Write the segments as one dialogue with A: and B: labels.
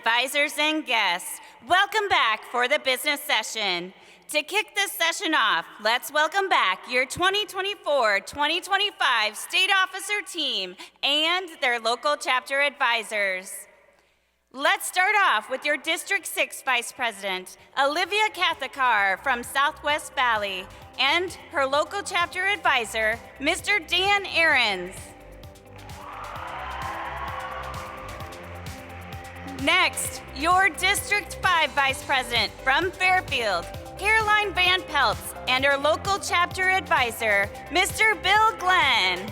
A: advisors, and guests. Welcome back for the business session. To kick this session off, let's welcome back your 2024-2025 State Officer team and their local chapter advisors. Let's start off with your District 6 Vice President, Olivia Kathakar from Southwest Valley, and her local chapter advisor, Mr. Dan Ahrens. Next, your District 5 Vice President from Fairfield, Caroline Van Peltz, and her local chapter advisor, Mr. Bill Glenn.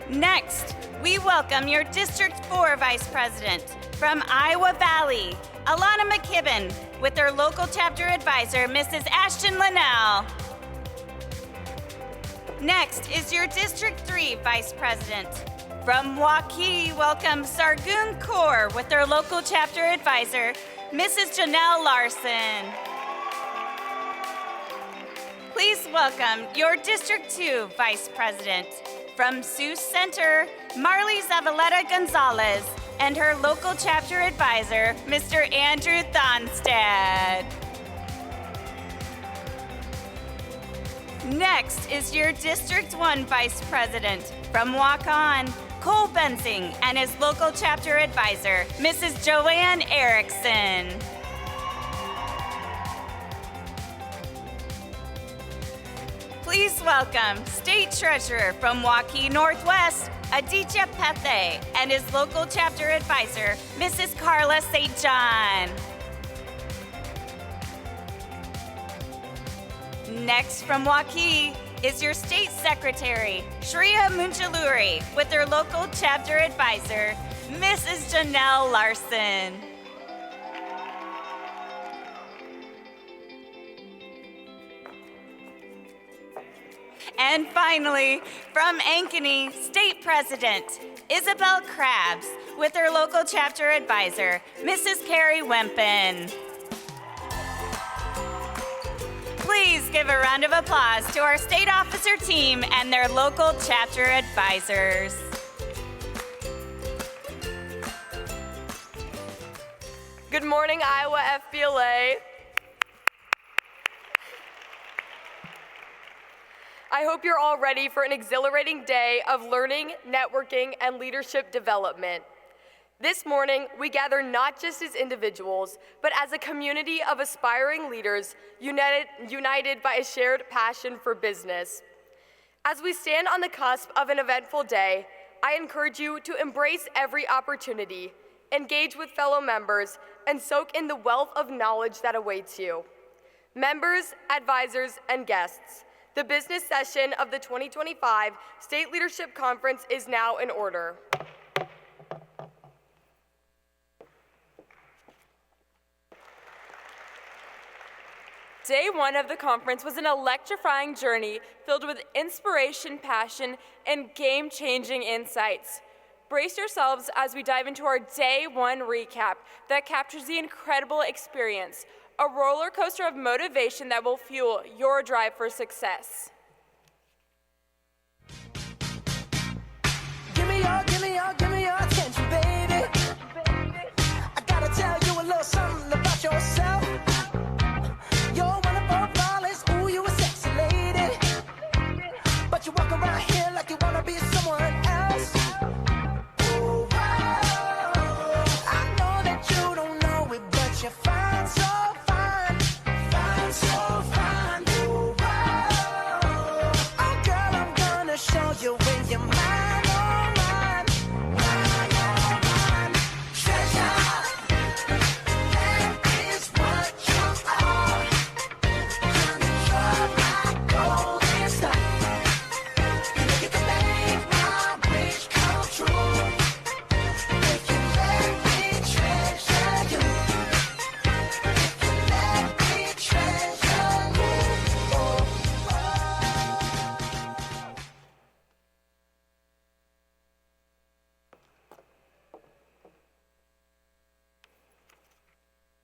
A: Next, we welcome your District 4 Vice President from Iowa Valley, Alana McKibben, with her local chapter advisor, Mrs. Ashton Linnell. Next is your District 3 Vice President. From Waukee, welcome Sargun Kaur with their local chapter advisor, Mrs. Janelle Larson. Please welcome your District 2 Vice President. From Sioux Center, Marley Zavaleta Gonzalez and her local chapter advisor, Mr. Andrew Thonstad. Next is your District 1 Vice President. From Waukon, Cole Bensing and his local chapter advisor, Mrs. Joanne Erickson. Please welcome State Treasurer from Waukee Northwest, Aditya Pethe, and his local chapter advisor, Mrs. Carla St. John. Next from Waukee is your State Secretary, Shreya Munjaluri, with her local chapter advisor, Mrs. Janelle Larson. And finally, from Ankeny, State President, Isabel Krabs, with her local chapter advisor, Mrs. Carrie Wempen. Please give a round of applause to our state officer team and their local chapter advisors.
B: Good morning, Iowa FBLA. I hope you're all ready for an exhilarating day of learning, networking, and leadership development. This morning, we gather not just as individuals, but as a community of aspiring leaders united by a shared passion for business. As we stand on the cusp of an eventful day, I encourage you to embrace every opportunity, engage with fellow members, and soak in the wealth of knowledge that awaits you. Members, advisors, and guests, the business session of the 2025 State Leadership Conference is now in order. Day one of the conference was an electrifying journey filled with inspiration, passion, and game-changing insights. Brace yourselves as we dive into our day one recap that captures the incredible experience, a roller coaster of motivation that will fuel your drive for success.
C: Give me your attention, baby. I gotta tell you a little something about yourself. You're wonderful, flawless, ooh, you a sexy lady. But you walk around here like you wanna be someone else. Ooh, I know that you don't know it, but you're fine, so fine. Fine, so fine. Ooh, oh, girl, I'm gonna show you when you're mine.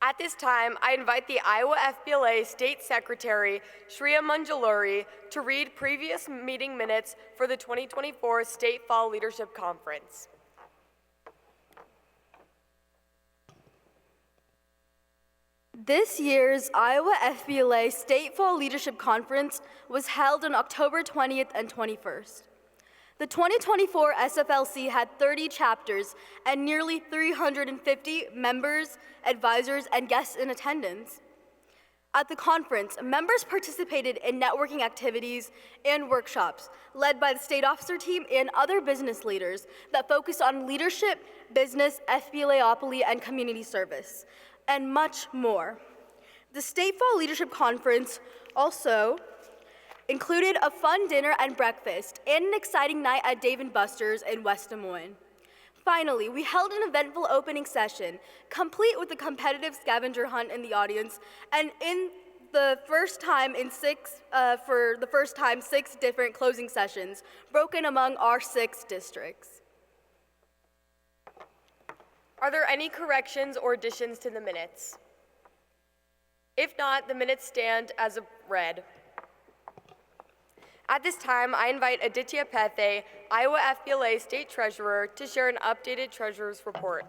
B: At this time, I invite the Iowa FBLA State Secretary, Shreya Munjaluri, to read previous meeting minutes for the 2024 State Fall Leadership Conference.
D: This year's Iowa FBLA State Fall Leadership Conference was held on October 20th and 21st. The 2024 SFLC had 30 chapters and nearly 350 members, advisors, and guests in attendance. At the conference, members participated in networking activities and workshops led by the state officer team and other business leaders that focused on leadership, business, FBLAopoly, and community service, and much more. The State Fall Leadership Conference also included a fun dinner and breakfast and an exciting night at Dave & Buster's in West Des Moines. Finally, we held an eventful opening session, complete with a competitive scavenger hunt in the audience, and for the first time, 6 different closing sessions, broken among our 6 districts.
B: Are there any corrections or additions to the minutes? If not, the minutes stand as read. At this time, I invite Aditya Pethe, Iowa FBLA State Treasurer, to share an updated Treasurer's Report.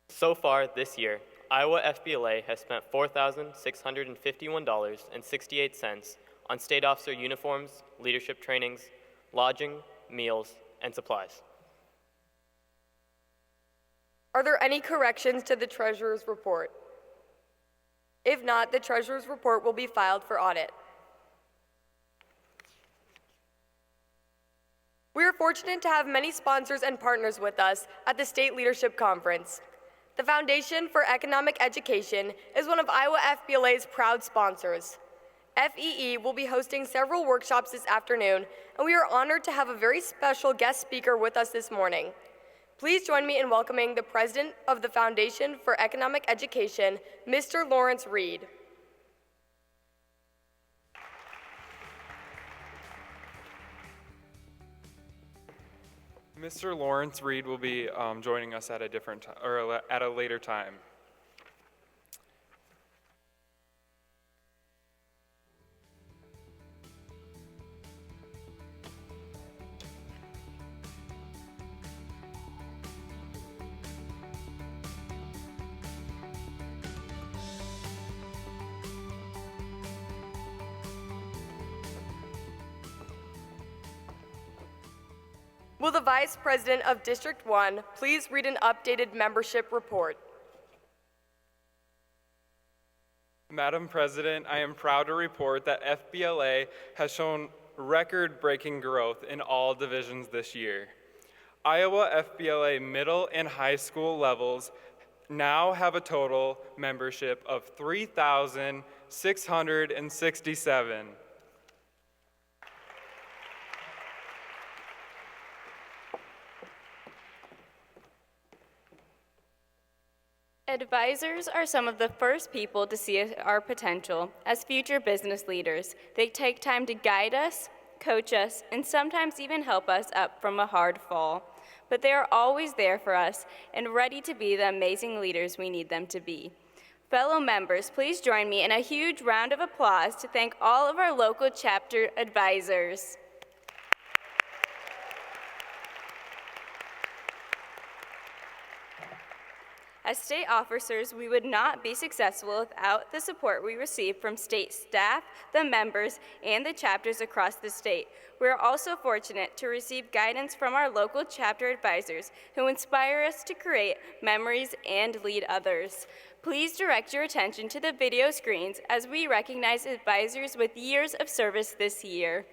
E: So far this year, Iowa FBLA has spent $4,651.68 on state officer uniforms, leadership trainings, lodging, meals, and supplies.
B: Are there any corrections to the Treasurer's Report? If not, the Treasurer's Report will be filed for audit. We are fortunate to have many sponsors and partners with us at the State Leadership Conference. The Foundation for Economic Education is one of Iowa FBLA's proud sponsors. FEE will be hosting several workshops this afternoon, and we are honored to have a very special guest speaker with us this morning. Please join me in welcoming the President of the Foundation for Economic Education, Mr. Lawrence Reed.
F: Mr. Lawrence Reed will be joining us at a later time.
B: Will the Vice President of District 1 please read an updated membership report?
F: Madam President, I am proud to report that FBLA has shown record-breaking growth in all divisions this year. Iowa FBLA middle and high school levels now have a total membership of 3,667.
A: Advisors are some of the first people to see our potential as future business leaders. They take time to guide us, coach us, and sometimes even help us up from a hard fall. But they are always there for us and ready to be the amazing leaders we need them to be. Fellow members, please join me in a huge round of applause to thank all of our local chapter advisors. As state officers, we would not be successful without the support we receive from state staff, the members, and the chapters across the state. We are also fortunate to receive guidance from our local chapter advisors who inspire us to create memories and lead others. Please direct your attention to the video screens as we recognize advisors with years of service this year.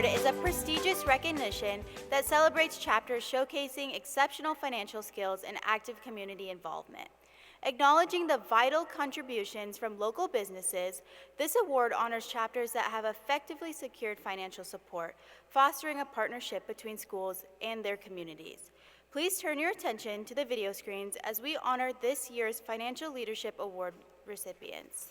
G: Award is a prestigious recognition that celebrates chapters showcasing exceptional financial skills and active community involvement. Acknowledging the vital contributions from local businesses, this award honors chapters that have effectively secured financial support, fostering a partnership between schools and their communities. Please turn your attention to the video screens as we honor this year's Financial Leadership Award recipients.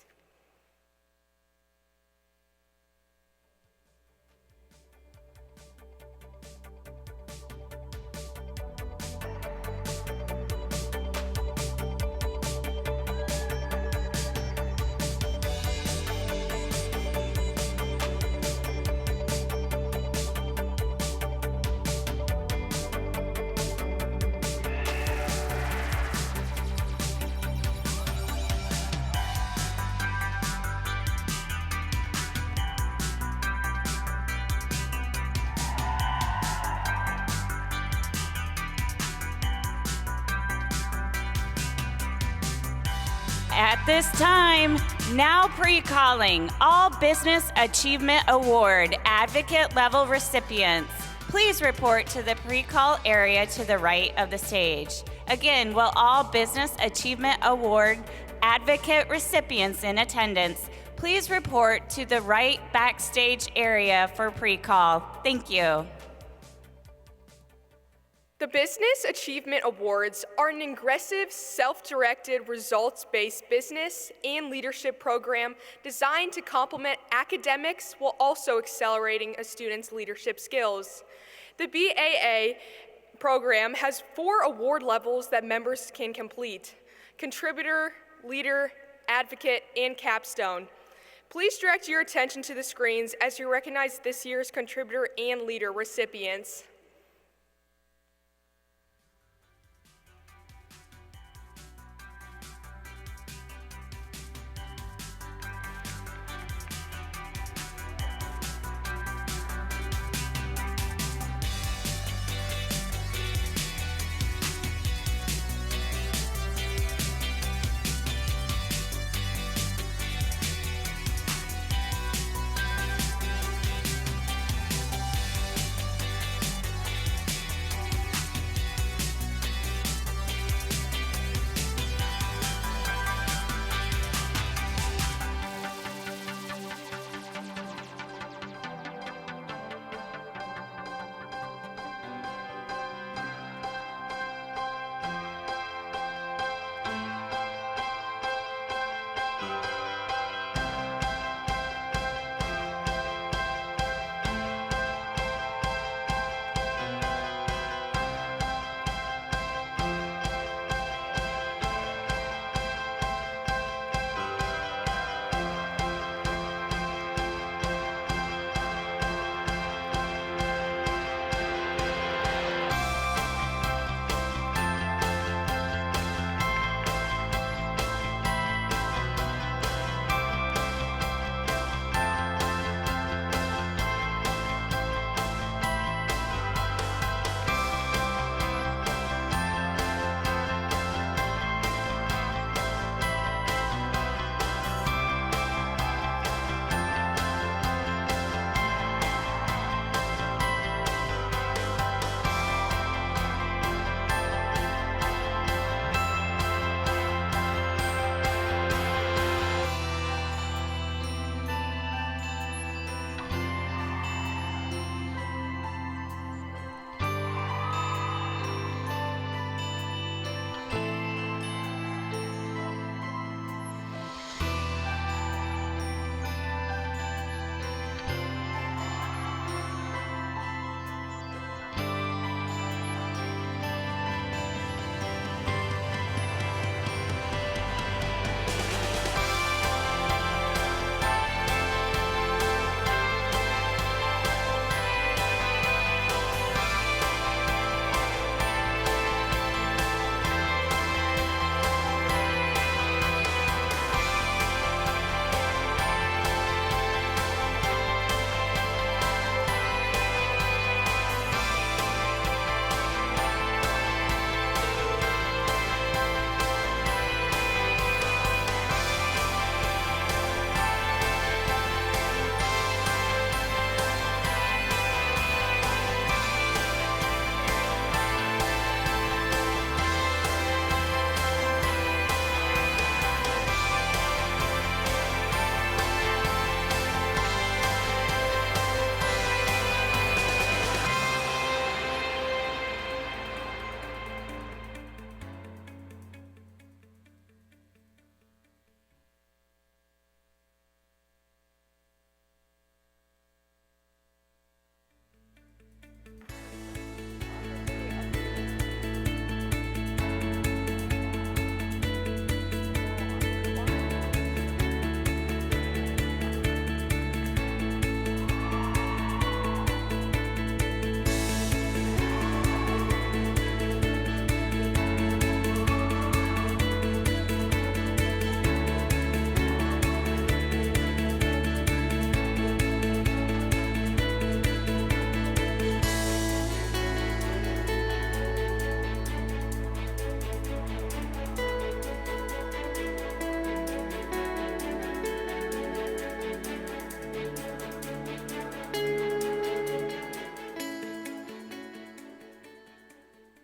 A: At this time, now pre-calling all Business Achievement Award Advocate level recipients. Please report to the pre-call area to the right of the stage. Again, will all Business Achievement Award Advocate recipients in attendance please report to the right backstage area for pre-call. Thank you.
B: The Business Achievement Awards are an aggressive, self-directed, results-based business and leadership program designed to complement academics while also accelerating a student's leadership skills. The BAA program has 4 award levels that members can complete: Contributor, Leader, Advocate, and Capstone. Please direct your attention to the screens as you recognize this year's Contributor and Leader recipients.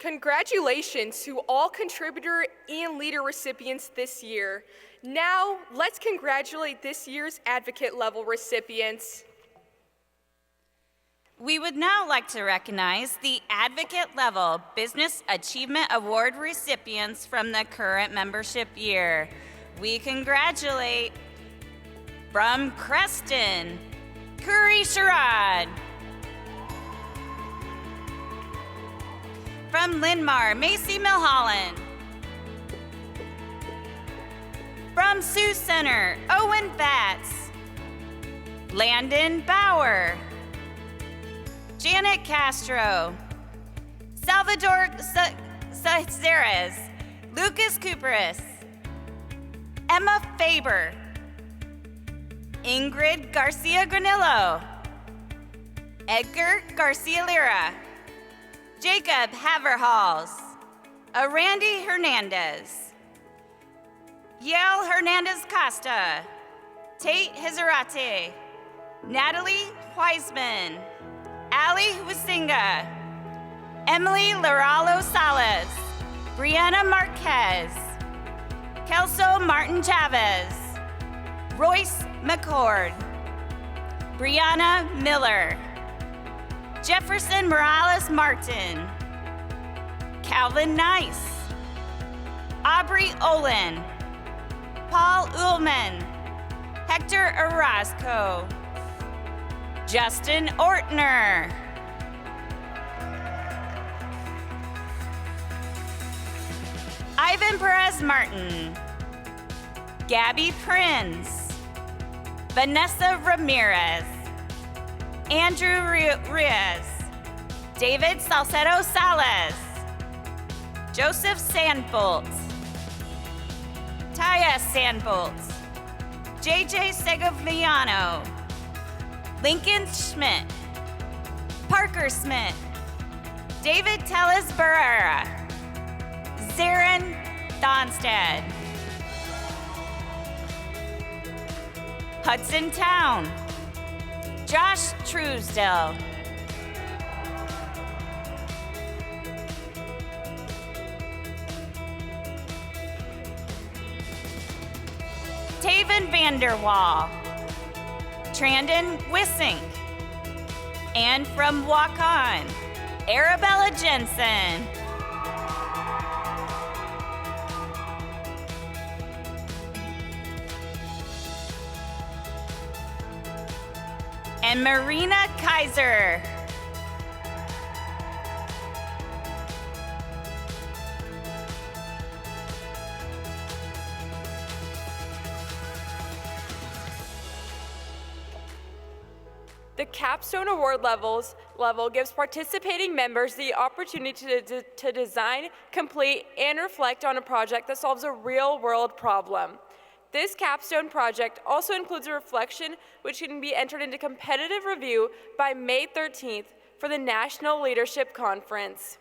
B: Congratulations to all contributor and leader recipients this year. Now, let's congratulate this year's advocate level recipients.
A: We would now like to recognize the Advocate Level Business Achievement Award recipients from the current membership year. We congratulate from Creston, Curry Sherrod. From Linmar, Macy Milholland. From Sioux Center, Owen Batts. Landon Bauer. Janet Castro. Salvador Cesares. Lucas Cooperis. Emma Faber. Ingrid Garcia Granillo. Edgar Garcia Lira. Jacob Haverhals, Randy Hernandez, Yael Hernandez Costa, Tate Hizarate, Natalie Wiseman, Ali Huizinga, Emily Laralo Salas, Brianna Marquez, Kelso Martin Chavez, Royce McCord, Brianna Miller, Jefferson Morales Martin, Calvin Nice, Aubrey Olin, Paul Ullman, Hector Orozco, Justin Ortner, Ivan Perez Martin, Gabby Prince, Vanessa Ramirez, Andrew Reyes, David Salcedo Salas, Joseph Sandbolt, Taya Sandbolt, JJ Segoviano, Lincoln Schmidt, Parker Smith, David Tellez Barrera, Zarin Donstad, Hudson Town, Josh Truesdell, Taven Vanderwall, Trandon Wissink, and from Waukon, Arabella Jensen. And Marina Kaiser.
B: The Capstone Award level gives participating members the opportunity to design, complete, and reflect on a project that solves a real-world problem. This capstone project also includes a reflection which can be entered into competitive review by May 13th for the National Leadership Conference.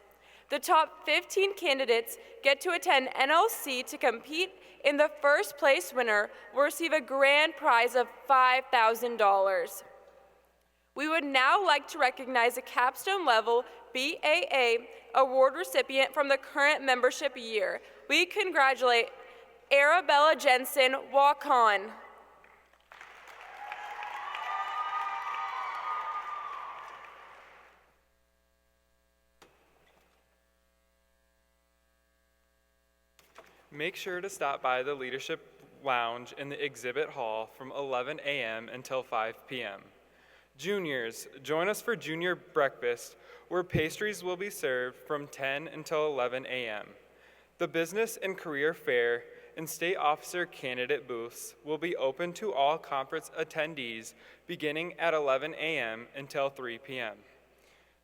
B: The top 15 candidates get to attend NLC to compete, and the first place winner will receive a grand prize of $5,000. We would now like to recognize a capstone level BAA award recipient from the current membership year. We congratulate Arabella Jensen, Waukon.
F: Make sure to stop by the Leadership Lounge in the exhibit hall from 11 a.m. until 5 p.m. Juniors, join us for junior breakfast, where pastries will be served from 10 until 11 a.m. The Business and Career Fair and State Officer candidate booths will be open to all conference attendees beginning at 11 a.m. until 3 p.m.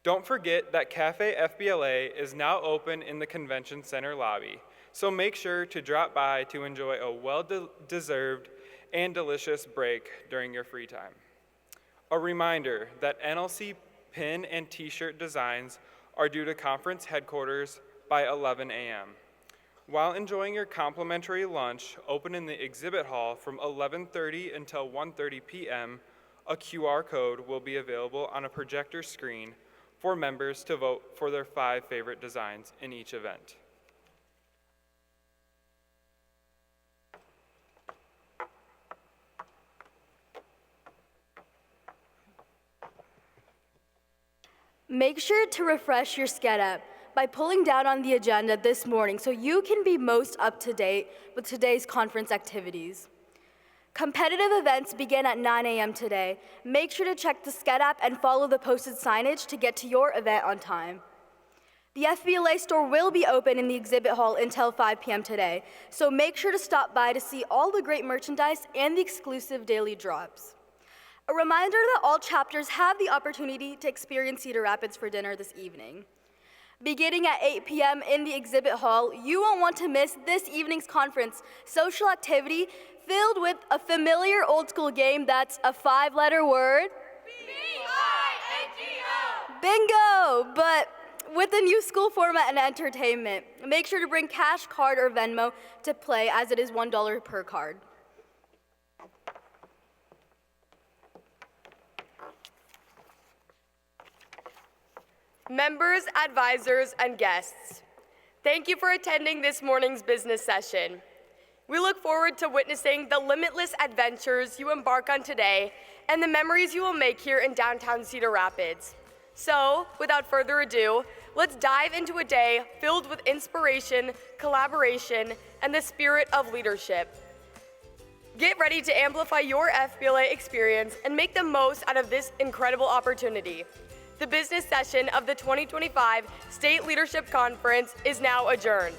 F: Don't forget that Cafe FBLA is now open in the Convention Center lobby, so make sure to drop by to enjoy a well-deserved and delicious break during your free time. A reminder that NLC pin and t-shirt designs are due to conference headquarters by 11 a.m. While enjoying your complimentary lunch, open in the exhibit hall from 11:30 until 1:30 p.m., a QR code will be available on a projector screen for members to vote for their 5 favorite designs in each event.
D: Make sure to refresh your SCED by pulling down on the agenda this morning so you can be most up to date with today's conference activities. Competitive events begin at 9 a.m. today. Make sure to check the SCED app and follow the posted signage to get to your event on time. The FBLA store will be open in the exhibit hall until 5 p.m. today, so make sure to stop by to see all the great merchandise and the exclusive daily drops. A reminder that all chapters have the opportunity to experience Cedar Rapids for dinner this evening. Beginning at 8 p.m. in the exhibit hall, you won't want to miss this evening's conference social activity filled with a familiar old-school game that's a 5-letter word. B-I-N-G-O! Bingo! But with the new school format and entertainment, make sure to bring cash, card, or Venmo to play, as it is $1 per card.
B: Members, advisors, and guests, thank you for attending this morning's business session. We look forward to witnessing the limitless adventures you embark on today and the memories you will make here in downtown Cedar Rapids. So, without further ado, let's dive into a day filled with inspiration, collaboration, and the spirit of leadership. Get ready to amplify your FBLA experience and make the most out of this incredible opportunity. The business session of the 2025 State Leadership Conference is now adjourned.